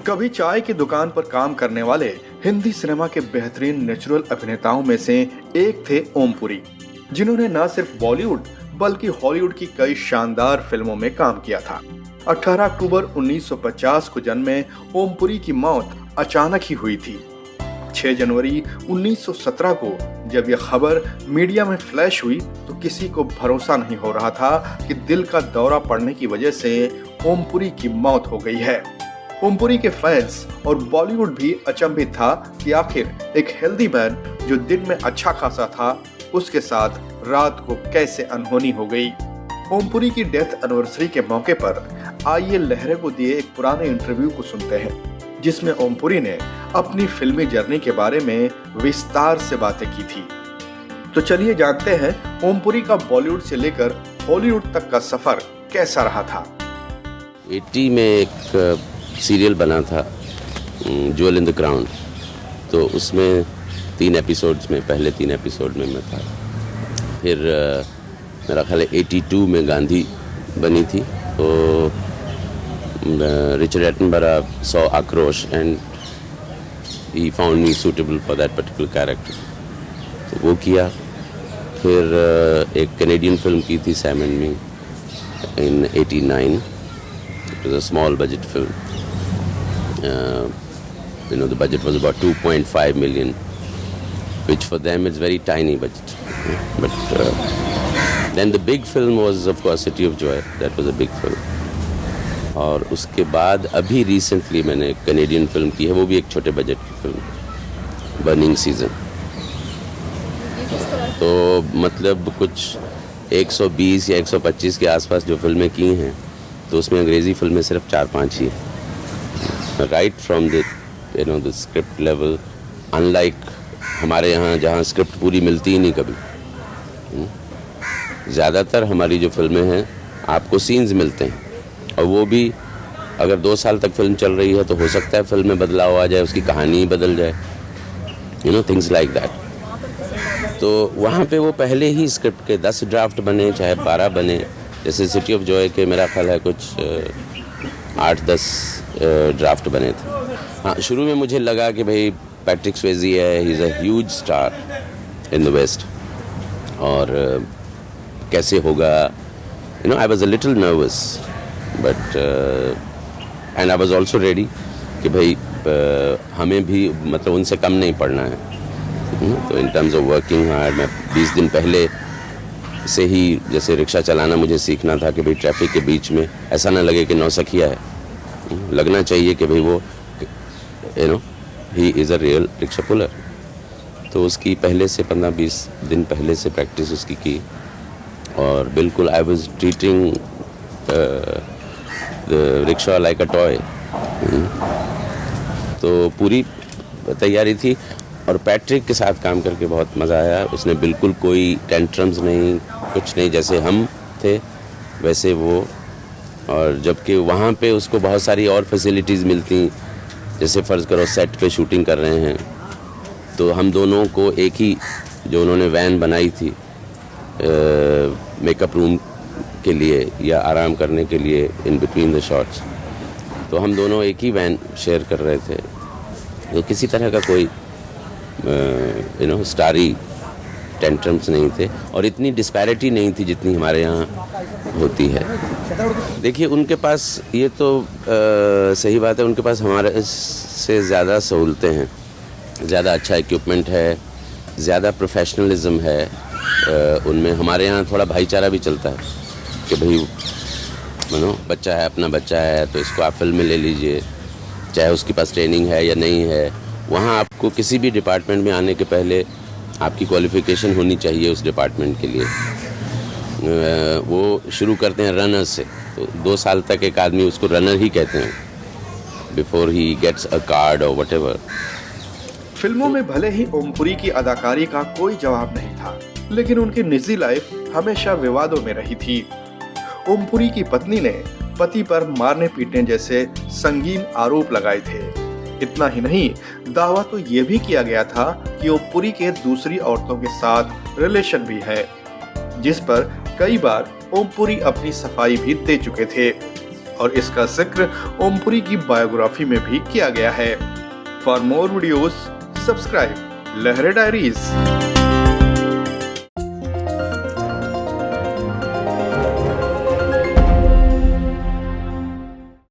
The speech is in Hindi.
कभी चाय की दुकान पर काम करने वाले हिंदी सिनेमा के बेहतरीन नेचुरल अभिनेताओं में से एक थे ओमपुरी, जिन्होंने न सिर्फ बॉलीवुड बल्कि हॉलीवुड की कई शानदार फिल्मों में काम किया था। 18 अक्टूबर 1950 को जन्मे ओमपुरी की मौत अचानक ही हुई थी। 6 जनवरी 1917 को जब यह खबर मीडिया में फ्लैश हुई तो किसी को भरोसा नहीं हो रहा था कि दिल का दौरा पड़ने की वजह से ओमपुरी की मौत हो गई है। ओमपुरी के फैंस और बॉलीवुड भी अचंभित था कि आखिर एक हेल्दी मैन जो दिन में अच्छा खासा था, उसके साथ रात को कैसे अनहोनी हो गई। ओमपुरी की डेथ एनिवर्सरी के मौके पर आइए लहरे को दिए एक पुराने इंटरव्यू को सुनते हैं, जिसमें ओमपुरी ने अपनी फिल्मी जर्नी के बारे में विस्तार से बातें की थी। तो चलिए जानते हैं ओमपुरी का बॉलीवुड से लेकर हॉलीवुड तक का सफर कैसा रहा था। 80 में एक सीरियल बना था ज्वेल इन द क्राउन, तो उसमें 3 एपिसोड्स में, पहले 3 एपिसोड में मैं था। फिर मेरा ख्याल है 82 में गांधी बनी थी, तो रिचर्ड एटनबरा सॉ आक्रोश and he found me suitable for that particular character, तो वो किया। फिर एक कैनेडियन फिल्म की थी Sam and me in 89, it was a small budget film. The budget was about 2.5 million, which for them is very tiny budget. But then the big film was of course City of Joy. That was a big film. और उसके बाद अभी रिसेंटली मैंने एक कैनेडियन फिल्म की है, वो भी एक छोटे बजट की फिल्म, बर्निंग सीजन। तो मतलब कुछ 120 या 125 के आसपास जो फिल्में की हैं, तो उसमें अंग्रेज़ी फिल्में सिर्फ 4-5 ही है। Right from the script level, unlike हमारे यहाँ जहाँ स्क्रिप्ट पूरी मिलती ही नहीं कभी। ज़्यादातर हमारी जो फिल्में हैं आपको सीन्स मिलते हैं, और वो भी अगर 2 साल तक फिल्म चल रही है तो हो सकता है फिल्म में बदलाव आ जाए, उसकी कहानी ही बदल जाए, थिंग्स लाइक दैट। तो वहाँ पे वो पहले ही स्क्रिप्ट के 10 ड्राफ्ट बने, चाहे 12 बने। जैसे सिटी ऑफ जॉय के मेरा ख्याल है कुछ 8-10 ड्राफ्ट बने थे। हाँ, शुरू में मुझे लगा कि भाई पैट्रिक स्वेज़ी है, he is a huge star in the West, और कैसे होगा, I was a little nervous, but and I was also ready कि भाई हमें भी मतलब उनसे कम नहीं पड़ना है। तो in terms of working hard, मैं 20 दिन पहले से ही जैसे रिक्शा चलाना मुझे सीखना था कि भाई ट्रैफिक के बीच में ऐसा ना लगे कि नौसखिया है, लगना चाहिए कि भाई वो ही is a real rickshaw puller. तो उसकी पहले से 15-20 दिन पहले से प्रैक्टिस उसकी की, और बिल्कुल I was treating the rickshaw like a toy. तो पूरी तैयारी थी, और पैट्रिक के साथ काम करके बहुत मज़ा आया। उसने बिल्कुल कोई टेंट्रम्स नहीं, कुछ नहीं, जैसे हम थे वैसे वो। और जबकि वहाँ पे उसको बहुत सारी और फैसिलिटीज़ मिलती, जैसे फ़र्ज़ करो सेट पे शूटिंग कर रहे हैं तो हम दोनों को एक ही, जो उन्होंने वैन बनाई थी मेकअप रूम के लिए या आराम करने के लिए इन बिटवीन द शॉट्स, तो हम दोनों एक ही वैन शेयर कर रहे थे। तो किसी तरह का कोई स्टारी टेंट्रम्स नहीं थे, और इतनी डिस्पैरिटी नहीं थी जितनी हमारे यहाँ होती है। देखिए, उनके पास ये तो सही बात है, उनके पास हमारे से ज़्यादा सहूलतें हैं, ज़्यादा अच्छा इक्विपमेंट है, ज़्यादा प्रोफेशनलिज्म है उनमें। हमारे यहाँ थोड़ा भाईचारा भी चलता है कि भाई बच्चा है, अपना बच्चा है, तो इसको आप फिल्म में ले लीजिए, चाहे उसके पास ट्रेनिंग है या नहीं है। वहाँ आपको किसी भी डिपार्टमेंट में आने के पहले आपकी क्वालिफ़िकेशन होनी चाहिए उस डिपार्टमेंट के लिए। वो शुरू करते हैं रनर से, तो 2 साल तक एक आदमी उसको रनर ही कहते हैं, before he gets a card और व्हाटएवर। फिल्मों में भले ही ओमपुरी की अदाकारी का कोई जवाब नहीं था, लेकिन उनकी निजी लाइफ हमेशा विवादों में रही थी। ओमपुरी की पत्नी ने पति पर मारने पीटने जैसे संगीन आरोप लगाए थे। इतना ही नहीं, दावा तो ये भी किया गया था कि ओमपुरी के दूसरी औरतों के साथ रिलेशन भी है, जिस पर कई बार ओमपुरी अपनी सफाई भी दे चुके थे। और इसका जिक्र ओमपुरी की बायोग्राफी में भी किया गया है। फॉर मोर वीडियोस सब्सक्राइब लहरे डायरीज।